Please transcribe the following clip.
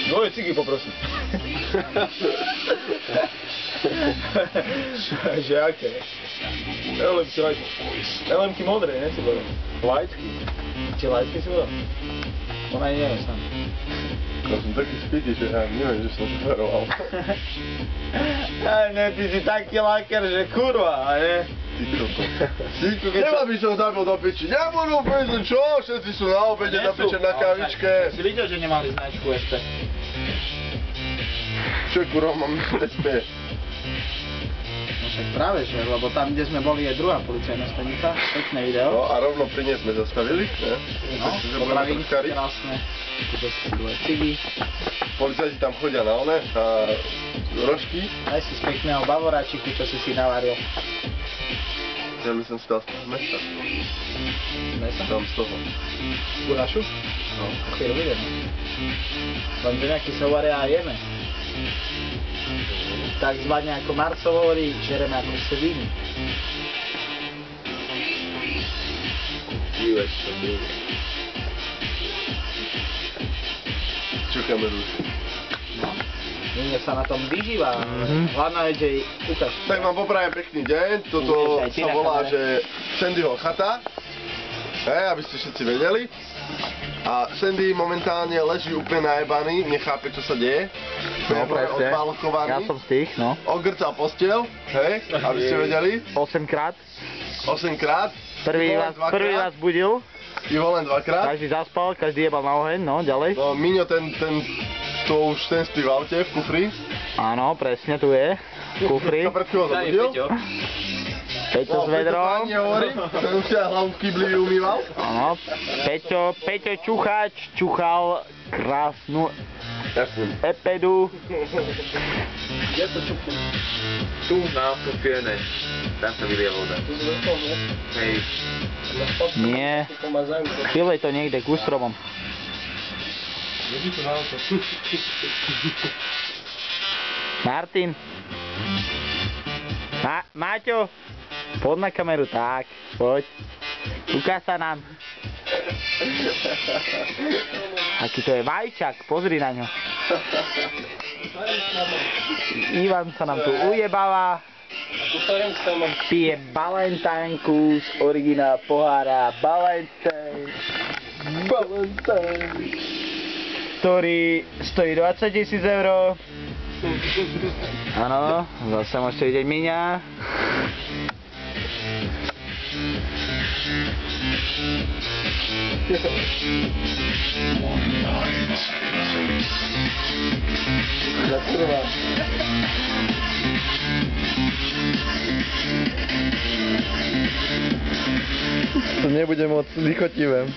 Dvoje cigy poprosím. Že aké? LMky modré, ne si povedal? Lightky? Či lightky si povedal? Ona nie je sám. Ja som taký spitý, že ja neviem, že som šoferoval. Ne, ty si taký laker, že kurva, ne? Ty koko. Nema by som zabil do piči. Nebudú písať, čo? Všetci sú na obede, na piče, na kavičke. Si videl, že nemali značku SP? Čo kurva, mám SP? No však práve, že, lebo tam, kde sme boli, je druhá policajná stanica. Pekné video. No a rovno pri nej sme zastavili, ne? No, potravinky krásne. Dvoje cigy. Policajti tam chodia na one, na rožky. Daj si z pekného bavoráčiku, čo si navaril. Ja by som si dal z toho mesta. Mesa? Dám z toho. Gulášu? No. Chvíľu vidím. Lenže nejaký sa varia a jeme. Takzvané ako Marco hovorí, žereme ako sviny. Dívaj čo bude. Čo kameru? No. Nech sa na tom vyžíva. Hlavná je, že ukáž. Tak vám poprajem pekný deň. Toto sa volá, že Sandyho chata. Aby ste všetci vedeli. A Sandy momentálne leží úplne najebaný, nechápe, čo sa deje. No presne, ja som z tých, no. Ogrcal posteľ, hej, aby ste vedeli. 8 krát. 8 krát. Prvý vás budil. Ivo len 2 krát. Každý zaspal, každý jebal na oheň, no, ďalej. No, Miňo ten spí v aute, v kufri. Áno, presne, tu je. V kufri. Sa pred chvíľou zabudil. Peťo s vedrom. Ten už si aj hlavu v kýbli umýval. Áno, Peťo Čuchač čuchal krásnu epedu. Kde to čupnú? Tu na autopiene. Tam sa vylie voda. Tu z vrchol, ne? Hej. Nie, chvíľu je to niekde ku stromom. Martin. Maťo. Poď na kameru, tak, poď. Ukáž sa nám. Aký to je vajčak, pozri na ňo. Ivan sa nám tu ujebáva. Pije balentánku z originál pohára Balentán. Ktorý stojí 20 000 €. Áno, zase môžete vidieť Miňa. To nebude moc lichotivé.